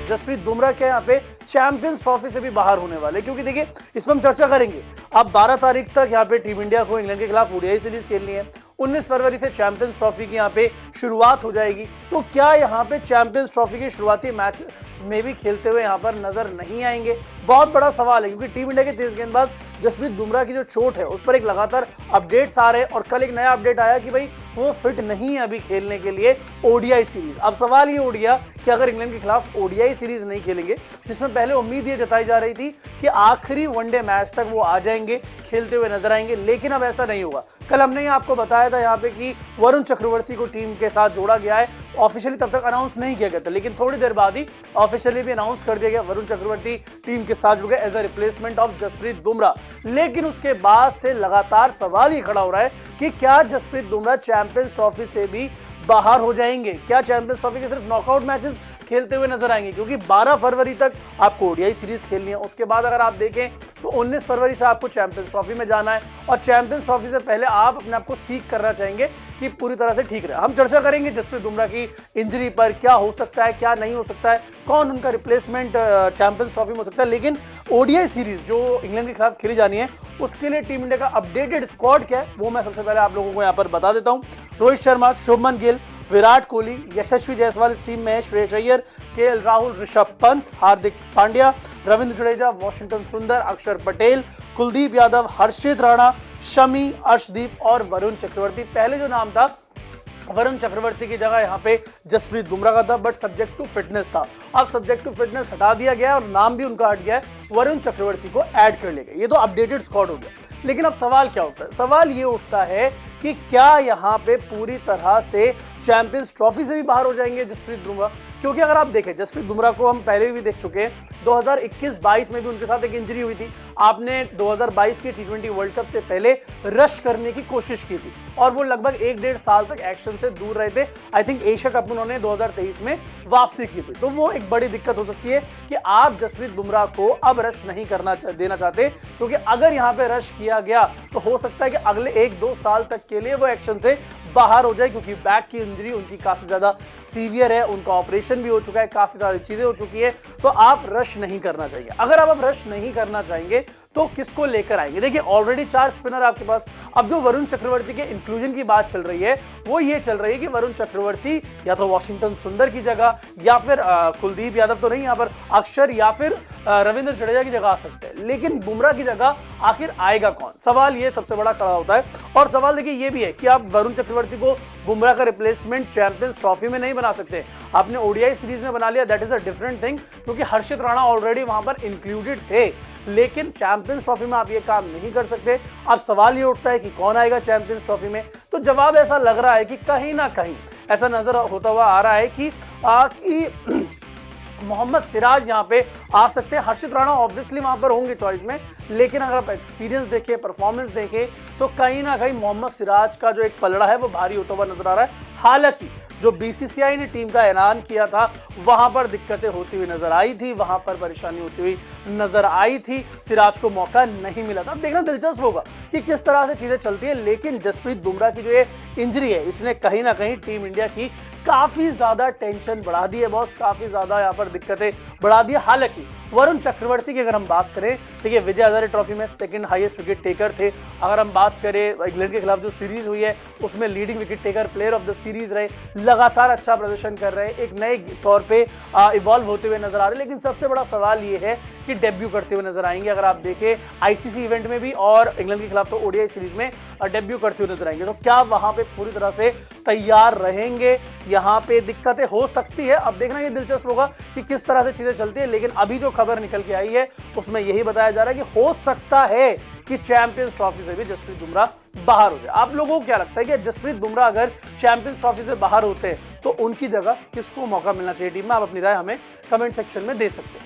जसप्रीत बुमराह क्या यहाँ पे चैंपियंस ट्रॉफी से भी बाहर होने वाले, क्योंकि देखिए इसमें हम चर्चा करेंगे। अब 12 तारीख तक यहाँ पे टीम इंडिया को इंग्लैंड के खिलाफ ओडीआई सीरीज खेलनी है। 19 फरवरी से चैंपियंस ट्रॉफी की यहाँ पे शुरुआत हो जाएगी। तो क्या यहाँ पे चैंपियंस ट्रॉफी के शुरुआती मैच में भी खेलते हुए यहाँ पर नजर नहीं आएंगे? बहुत बड़ा सवाल है, क्योंकि टीम इंडिया के तेज गेंदबाज जसप्रीत बुमराह की जो चोट है उस पर एक लगातार अपडेट्स आ रहे हैं, और कल एक नया अपडेट आया कि भाई वो फिट नहीं है अभी खेलने के लिए ओडीआई सीरीज। अब सवाल ये उठ गया कि अगर इंग्लैंड के खिलाफ ओडीआई सीरीज नहीं खेलेंगे, जिसमें पहले उम्मीद ये जताई जा रही थी कि आखिरी वनडे मैच तक वो आ जाएंगे, खेलते हुए नजर आएंगे, लेकिन अब ऐसा नहीं होगा। कल हमने आपको बताया था यहाँ पे कि वरुण चक्रवर्ती को टीम के साथ जोड़ा गया है। ऑफिशियली तब तक अनाउंस नहीं किया गया था, लेकिन थोड़ी देर बाद ही ऑफिशियली भी अनाउंस कर दिया गया वरुण चक्रवर्ती टीम के साथ जुड़ गए as a replacement of Jasprit Bumrah. लेकिन उसके बाद से लगातार सवाल ये खड़ा हो रहा है कि क्या जसप्रीत बुमराह चैंपियंस ट्रॉफी से भी बाहर हो जाएंगे? क्या चैंपियंस ट्रॉफी के सिर्फ नॉकआउट मैचेस खेलते हुए नजर आएंगे? क्योंकि 12 फरवरी तक आपको ओडीआई सीरीज खेलनी है। उसके बाद अगर आप देखें तो 19 फरवरी से आपको चैंपियंस ट्रॉफी में जाना है, और चैंपियंस ट्रॉफी से पहले आप अपने आप को सीख करना चाहेंगे कि पूरी तरह से ठीक रहे। हम चर्चा करेंगे जसप्रीत बुमराह की इंजरी पर, क्या हो सकता है, क्या नहीं हो सकता है, कौन उनका रिप्लेसमेंट चैंपियंस ट्रॉफी में हो सकता है। लेकिन ओडीआई सीरीज जो इंग्लैंड के खिलाफ खेली जानी है, उसके लिए टीम इंडिया का अपडेटेड स्क्वाड क्या है वो मैं सबसे पहले आप लोगों को यहाँ पर बता देता हूँ। रोहित शर्मा, शुभमन गिल, विराट कोहली, यशस्वी जायसवाल इस टीम में है, श्रेयस अय्यर, केएल राहुल, ऋषभ पंत, हार्दिक पांड्या, रविंद्र जडेजा, वॉशिंगटन सुंदर, अक्षर पटेल, कुलदीप यादव, हर्षित राणा, शमी, अर्शदीप और वरुण चक्रवर्ती। पहले जो नाम था वरुण चक्रवर्ती की जगह यहाँ पे जसप्रीत बुमराह का था, बट सब्जेक्ट टू फिटनेस था। अब सब्जेक्ट टू फिटनेस हटा दिया गया और नाम भी उनका हट गया है, वरुण चक्रवर्ती को ऐड कर लिया गया। ये तो अपडेटेड स्क्वाड हो गया। लेकिन अब सवाल क्या उठता है? सवाल ये उठता है कि क्या यहाँ पे पूरी तरह से चैंपियंस ट्रॉफी से भी बाहर हो जाएंगे जसप्रीत बुमराह? क्योंकि अगर आप देखें जसप्रीत बुमराह को हम पहले भी देख चुके हैं, 2021-22 में भी उनके साथ एक इंजरी हुई थी। आपने 2022 के टी20 वर्ल्ड कप से पहले रश करने की कोशिश की थी और वो लगभग 1-1.5 साल तक एक्शन से दूर रहे थे। आई थिंक एशिया कप उन्होंने 2023 में वापसी की थी। तो वो एक बड़ी दिक्कत हो सकती है कि आप जसप्रीत बुमराह को अब रश नहीं करना देना चाहते, क्योंकि अगर यहाँ पे रश किया गया तो हो सकता है कि अगले 1-2 साल तक के लिए वो एक्शन से बाहर हो जाए, क्योंकि बैक की इंजरी उनकी काफी ज्यादा सीवियर है, उनका ऑपरेशन भी हो चुका है, काफी सारी चीजें हो चुकी है। तो आप रश नहीं करना चाहिए। अगर आप अब रश नहीं करना चाहेंगे तो किसको लेकर आएंगे? देखिए ऑलरेडी 4 स्पिनर आपके पास। अब जो वरुण चक्रवर्ती के इंक्लूजन की बात चल रही है वो ये चल रही है कि वरुण चक्रवर्ती या तो वॉशिंगटन सुंदर की जगह, या फिर कुलदीप यादव तो नहीं, यहाँ पर अक्षर या फिर रविंद्र जडेजा की जगह आ सकते हैं। लेकिन बुमराह की जगह आखिर आएगा कौन? सवाल ये सबसे बड़ा खड़ा होता है। और सवाल देखिए ये भी है कि आप वरुण चक्रवर्ती को बुमराह का रिप्लेसमेंट चैंपियंस ट्रॉफी में नहीं बना सकते। आपने ओडीआई सीरीज में बना लिया, that is a different thing, क्योंकि हर्षित राणा ऑलरेडी वहां पर इंक्लूडेड थे। लेकिन चैंपियंस ट्रॉफी में आप ये काम नहीं कर सकते। अब सवाल ये उठता है कि कौन आएगा चैंपियंस ट्रॉफी में? तो जवाब ऐसा लग रहा है कि कहीं ना कहीं ऐसा नजर होता हुआ आ रहा है कि मोहम्मद सिराज यहाँ पे आ सकते हैं। हर्षित राणा ऑब्वियसली वहां पर होंगे चॉइस में, लेकिन अगर आप एक्सपीरियंस देखें, परफॉर्मेंस देखें, तो कहीं ना कहीं मोहम्मद सिराज का जो एक पलड़ा है वो भारी होता हुआ नजर आ रहा है। हालांकि जो बीसीसीआई ने टीम का ऐलान किया था वहां पर दिक्कतें होती हुई नजर आई थी, वहां पर परेशानी होती हुई नजर आई थी, सिराज को मौका नहीं मिला था। अब देखना दिलचस्प होगा कि किस तरह से चीजें चलती है। लेकिन जसप्रीत बुमराह की जो ये इंजरी है इसने कहीं ना कहीं टीम इंडिया की काफी ज्यादा टेंशन बढ़ा दी है बॉस, काफी ज्यादा यहाँ पर दिक्कतें बढ़ा दी है। हालांकि वरुण चक्रवर्ती की अगर हम बात करें, देखिए विजय हजारे ट्रॉफी में सेकंड हाईएस्ट विकेट टेकर थे। अगर हम बात करें इंग्लैंड के खिलाफ जो सीरीज हुई है उसमें leading wicket taker, player of the series रहे, लगातार अच्छा प्रदर्शन कर रहे हैं, एक नए तौर पे इवॉल्व होते हुए नजर आ रहे हैं। लेकिन सबसे बड़ा सवाल ये है कि डेब्यू करते हुए नजर आएंगे। अगर आप देखें आईसीसी इवेंट में भी और इंग्लैंड के खिलाफ तो ओडीआई सीरीज में डेब्यू करते हुए नजर आएंगे, तो क्या वहां पे पूरी तरह से तैयार रहेंगे? यहाँ पे दिक्कतें हो सकती है। अब देखना ये दिलचस्प होगा कि किस तरह से चीजें चलती है। लेकिन अभी जो खबर निकल के आई है उसमें यही बताया जा रहा है कि हो सकता है कि चैंपियंस ट्रॉफी से भी जसप्रीत बुमराह बाहर हो जाए। आप लोगों को क्या लगता है कि जसप्रीत बुमराह अगर चैंपियंस ट्रॉफी से बाहर होते हैं तो उनकी जगह किसको मौका मिलना चाहिए टीम में? आप अपनी राय हमें कमेंट सेक्शन में दे सकते हैं।